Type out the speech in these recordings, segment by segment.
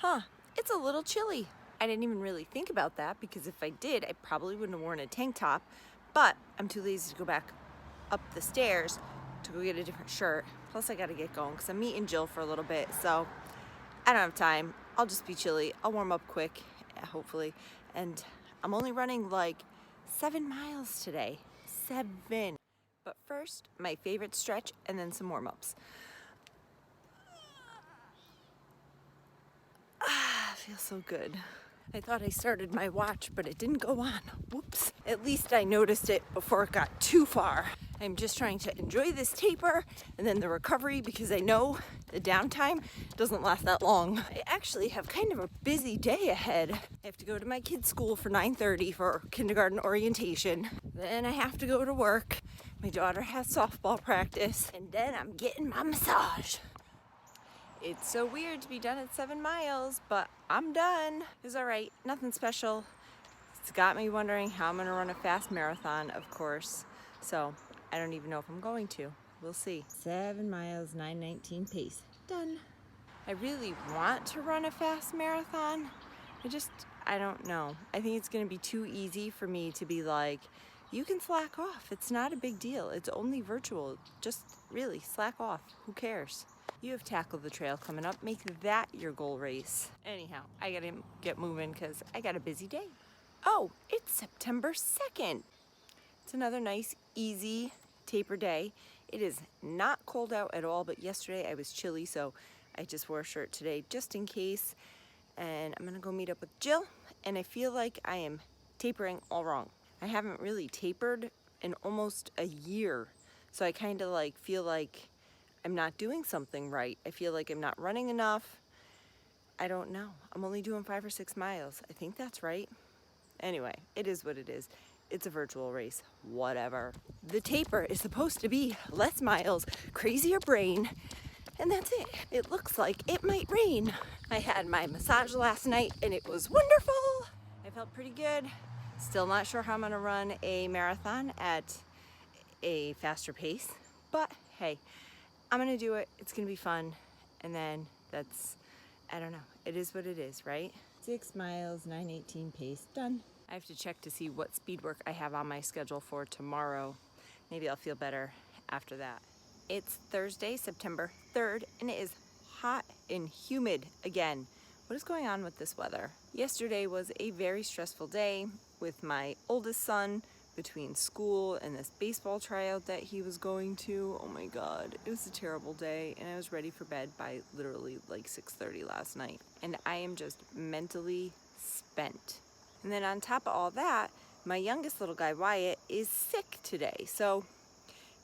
Huh, it's a little chilly. I didn't even really think about that because if I did, I probably wouldn't have worn a tank top, but I'm too lazy to go back up the stairs to go get a different shirt. Plus I gotta get going because I'm meeting Jill for a little bit, so I don't have time. I'll just be chilly. I'll warm up quick, hopefully. And I'm only running like 7 miles today. 7. But first, my favorite stretch and then some warm-ups. Feels so good. I thought I started my watch, but it didn't go on. Whoops. At least I noticed it before it got too far. I'm just trying to enjoy this taper and then the recovery because I know the downtime doesn't last that long. I actually have kind of a busy day ahead. I have to go to my kids' school for 9:30 for kindergarten orientation. Then I have to go to work. My daughter has softball practice, and then I'm getting my massage. It's so weird to be done at 7 miles, but I'm done. It's all right, nothing special. It's got me wondering how I'm gonna run a fast marathon, of course. So I don't even know if I'm going to. We'll see. 7 miles, 9:19 pace, done. I really want to run a fast marathon. I don't know. I think it's gonna be too easy for me to be like, you can slack off. It's not a big deal. It's only virtual. Just really slack off. Who cares? You have Tackle the Trail coming up. Make that your goal race. Anyhow, I gotta get moving because I got a busy day. Oh, it's September 2nd. It's another nice, easy taper day. It is not cold out at all, but yesterday I was chilly, so I just wore a shirt today just in case. And I'm gonna go meet up with Jill, and I feel like I am tapering all wrong. I haven't really tapered in almost a year, so I kind of like feel like I'm not doing something right. I feel like I'm not running enough. I don't know. I'm only doing 5 or 6 miles. I think that's right. Anyway, it is what it is. It's a virtual race. Whatever. The taper is supposed to be less miles, crazier brain, and that's it. It looks like it might rain. I had my massage last night and it was wonderful. I felt pretty good. Still not sure how I'm gonna run a marathon at a faster pace, but hey, I'm gonna do it. It's gonna be fun. And then I don't know. It is what it is, right? 6 miles, 9:18 pace, done. I have to check to see what speed work I have on my schedule for tomorrow. Maybe I'll feel better after that. It's Thursday, September 3rd, and it is hot and humid again. What is going on with this weather? Yesterday was a very stressful day with my oldest son between school and this baseball tryout that he was going to. Oh my God, it was a terrible day, and I was ready for bed by literally like 6:30 last night. And I am just mentally spent. And then on top of all that, my youngest little guy, Wyatt, is sick today. So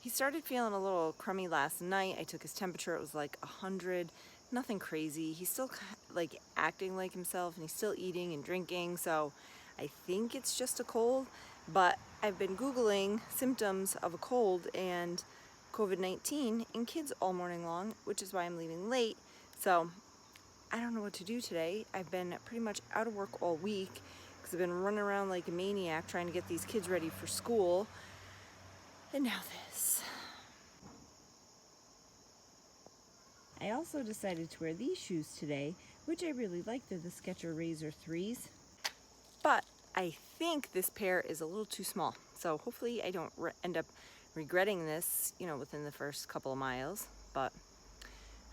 he started feeling a little crummy last night. I took his temperature, it was like 100, nothing crazy. He's still like acting like himself, and he's still eating and drinking. So I think it's just a cold, but I've been Googling symptoms of a cold and COVID-19 in kids all morning long, which is why I'm leaving late. So I don't know what to do today. I've been pretty much out of work all week because I've been running around like a maniac trying to get these kids ready for school. And now this. I also decided to wear these shoes today, which I really like. They're the Skechers Razor 3s. But I think this pair is a little too small. So hopefully I don't end up regretting this, within the first couple of miles. But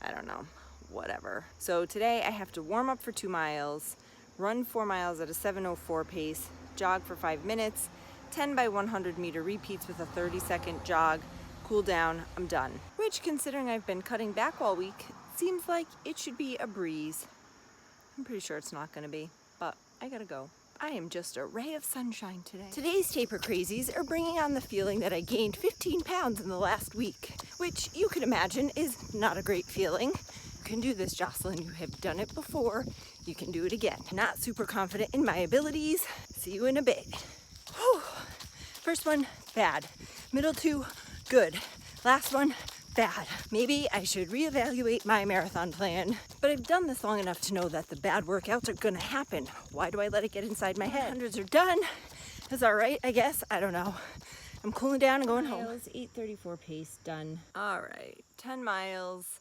I don't know, whatever. So today I have to warm up for 2 miles, run 4 miles at a 7:04 pace, jog for 5 minutes, 10 by 100 meter repeats with a 30-second jog, cool down, I'm done. Which, considering I've been cutting back all week, seems like it should be a breeze. I'm pretty sure it's not gonna be, but I gotta go. I am just a ray of sunshine today. Today's Taper Crazies are bringing on the feeling that I gained 15 pounds in the last week, which you can imagine is not a great feeling. You can do this, Jocelyn. You have done it before. You can do it again. Not super confident in my abilities. See you in a bit. Whew. First one, bad. Middle 2, good. Last one, bad. Maybe I should reevaluate my marathon plan. But I've done this long enough to know that the bad workouts are gonna happen. Why do I let it get inside my head? Hundreds are done. That's all right, I guess. I don't know. I'm cooling down and going home. 8:34 pace, done. All right, 10 miles,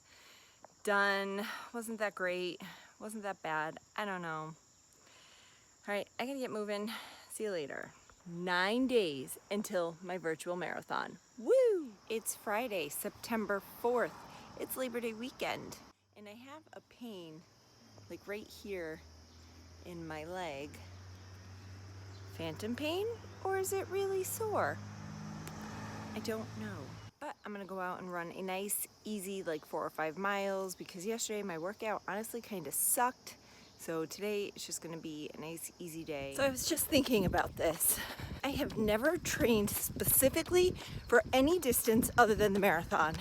done. Wasn't that great. Wasn't that bad. I don't know. All right, I gotta get moving. See you later. 9 days until my virtual marathon. Woo! It's Friday, September 4th. It's Labor Day weekend. And I have a pain, like right here in my leg. Phantom pain? Or is it really sore? I don't know. But I'm gonna go out and run a nice, easy, like 4 or 5 miles because yesterday my workout honestly kind of sucked. So today it's just gonna be a nice, easy day. So I was just thinking about this. I have never trained specifically for any distance other than the marathon,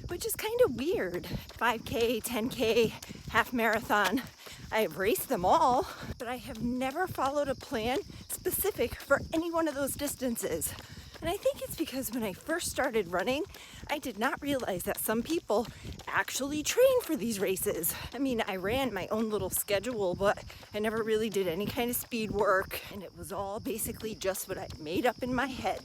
which is kind of weird. 5K, 10K, half marathon. I have raced them all, but I have never followed a plan specific for any one of those distances. And I think it's because when I first started running, I did not realize that some people actually train for these races. I mean, I ran my own little schedule, but I never really did any kind of speed work, and it was all basically just what I made up in my head.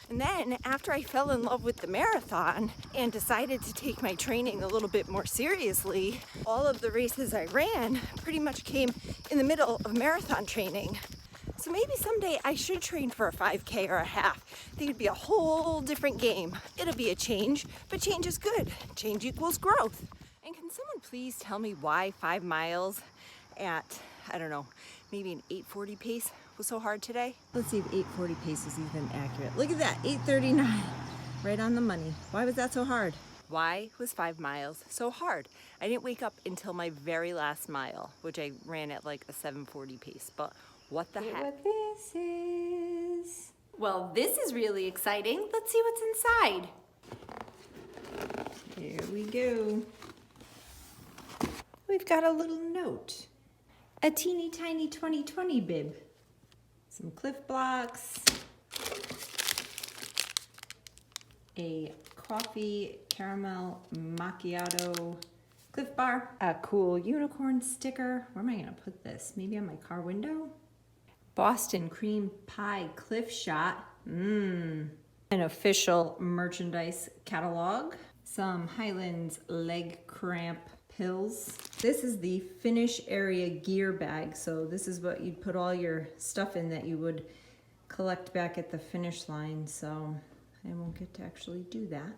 And then after I fell in love with the marathon and decided to take my training a little bit more seriously, all of the races I ran pretty much came in the middle of marathon training. So maybe someday I should train for a 5K or a half. I think it'd be a whole different game. It'll be a change, but change is good. Change equals growth. And can someone please tell me why 5 miles at, I don't know, maybe an 8:40 pace was so hard today? Let's see if 8:40 pace is even accurate. Look at that, 8:39, right on the money. Why was that so hard? Why was 5 miles so hard? I didn't wake up until my very last mile, which I ran at like a 7:40 pace, but what the heck? What this is. Well, this is really exciting. Let's see what's inside. Here we go. We've got a little note. A teeny tiny 2020 bib. Some Cliff Blocks. A coffee caramel macchiato Cliff Bar. A cool unicorn sticker. Where am I gonna put this? Maybe on my car window? Boston cream pie cliff shot. An official merchandise catalog. Some Highlands leg cramp pills. This is the finish area gear bag. So this is what you'd put all your stuff in that you would collect back at the finish line. So I won't get to actually do that.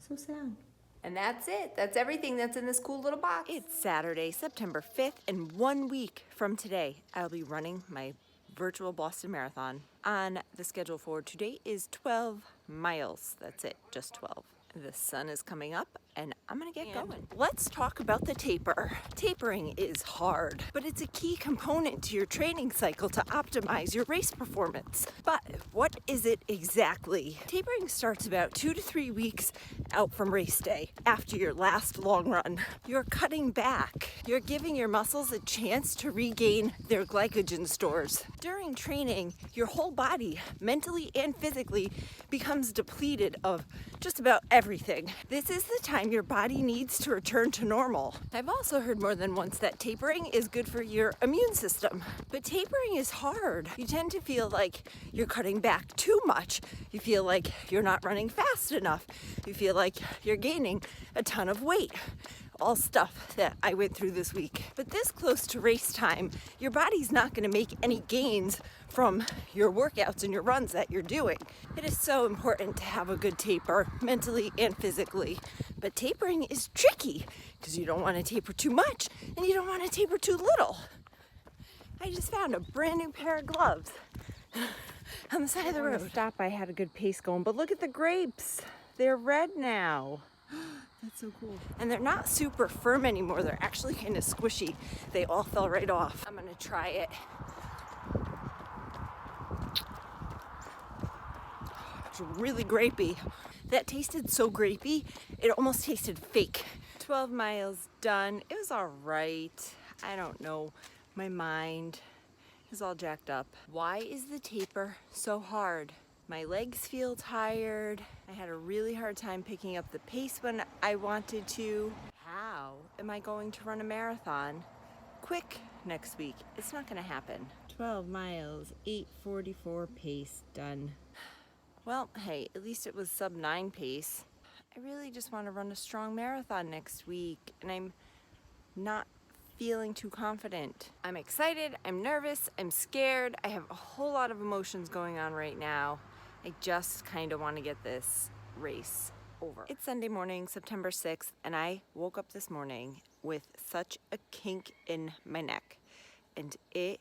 So sad. And that's it. That's everything that's in this cool little box. It's Saturday, September 5th, and 1 week from today, I'll be running my virtual Boston Marathon. On the schedule for today is 12 miles. That's it, just 12. The sun is coming up and I'm gonna get going. Let's talk about the taper. Tapering is hard, but it's a key component to your training cycle to optimize your race performance. But what is it exactly? Tapering starts about 2 to 3 weeks out from race day after your last long run. You're cutting back. You're giving your muscles a chance to regain their glycogen stores. During training, your whole body, mentally and physically, becomes depleted of just about everything. This is the time your body needs to return to normal. I've also heard more than once that tapering is good for your immune system, but tapering is hard. You tend to feel like you're cutting back too much. You feel like you're not running fast enough. You feel like you're gaining a ton of weight. All stuff that I went through this week. But this close to race time, your body's not going to make any gains from your workouts and your runs that you're doing. It is so important to have a good taper, mentally and physically. But tapering is tricky because you don't want to taper too much and you don't want to taper too little. I just found a brand new pair of gloves on the side of the road. Stop, I had a good pace going, but look at the grapes. They're red now. That's so cool. And they're not super firm anymore. They're actually kind of squishy. They all fell right off. I'm gonna try it. It's really grapey. That tasted so grapey, it almost tasted fake. 12 miles done. It was all right. I don't know. My mind is all jacked up. Why is the taper so hard? My legs feel tired. I had a really hard time picking up the pace when I wanted to. How am I going to run a marathon quick next week? It's not gonna happen. 12 miles, 8:44 pace done. Well, hey, at least it was sub 9 pace. I really just want to run a strong marathon next week, and I'm not feeling too confident. I'm excited, I'm nervous, I'm scared. I have a whole lot of emotions going on right now. I just kind of want to get this race over. It's Sunday morning, September 6th, and I woke up this morning with such a kink in my neck, and it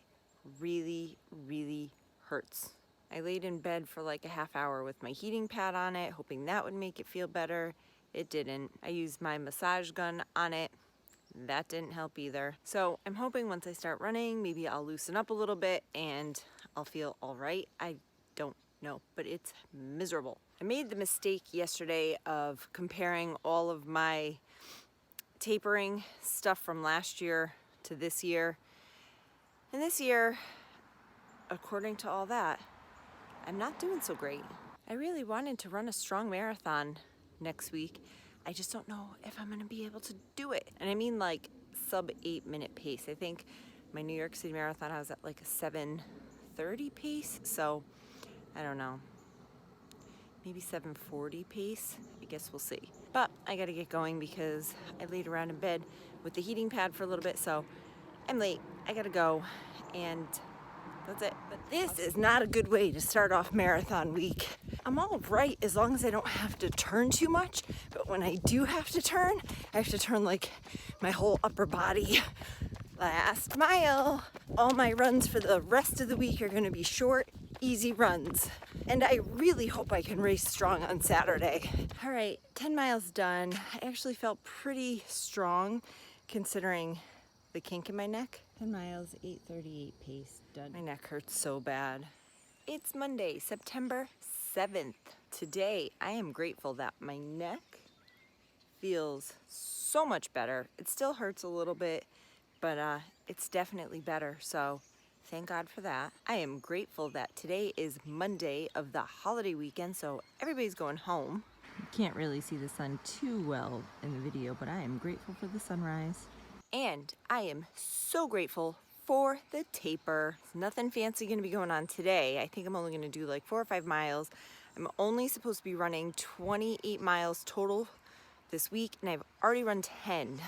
really, really hurts. I laid in bed for like a half hour with my heating pad on it, hoping that would make it feel better. It didn't. I used my massage gun on it. That didn't help either. So I'm hoping once I start running, maybe I'll loosen up a little bit and I'll feel all right. I don't know, but it's miserable. I made the mistake yesterday of comparing all of my tapering stuff from last year to this year. And this year, according to all that, I'm not doing so great. I really wanted to run a strong marathon next week. I just don't know if I'm gonna be able to do it. And I mean like sub 8-minute pace. I think my New York City Marathon, I was at like a 7:30 pace. So I don't know, maybe 7:40 pace. I guess we'll see. But I gotta get going because I laid around in bed with the heating pad for a little bit. So I'm late, I gotta go, and that's it. But this is not a good way to start off marathon week. I'm all right as long as I don't have to turn too much, but when I do have to turn, I have to turn like my whole upper body. Last mile. All my runs for the rest of the week are gonna be short, easy runs. And I really hope I can race strong on Saturday. All right, 10 miles done. I actually felt pretty strong considering the kink in my neck. 10 miles, 8:38 pace, done. My neck hurts so bad. It's Monday, September 7th. Today, I am grateful that my neck feels so much better. It still hurts a little bit, but it's definitely better, so thank God for that. I am grateful that today is Monday of the holiday weekend, so everybody's going home. You can't really see the sun too well in the video, but I am grateful for the sunrise. And I am so grateful for the taper. There's nothing fancy gonna be going on today. I think I'm only gonna do like 4 or 5 miles. I'm only supposed to be running 28 miles total this week, and I've already run 10.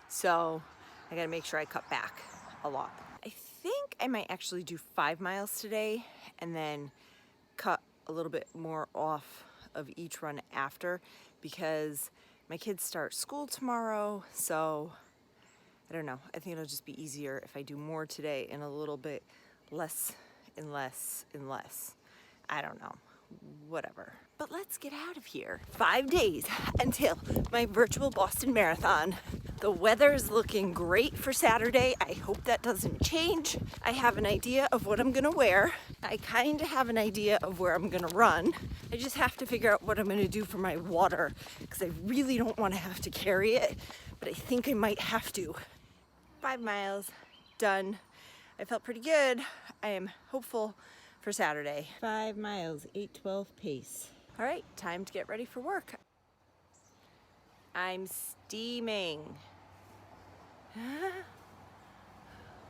So I gotta make sure I cut back a lot. I think I might actually do 5 miles today and then cut a little bit more off of each run after, because my kids start school tomorrow, so I don't know. I think it'll just be easier if I do more today and a little bit less and less and less. I don't know. Whatever. But let's get out of here. 5 days until my virtual Boston Marathon. The weather's looking great for Saturday. I hope that doesn't change. I have an idea of what I'm gonna wear. I kind of have an idea of where I'm gonna run. I just have to figure out what I'm gonna do for my water, because I really don't want to have to carry it, but I think I might have to. 5 miles, done. I felt pretty good. I am hopeful for Saturday. 5 miles, 8:12 pace. All right, time to get ready for work. I'm steaming.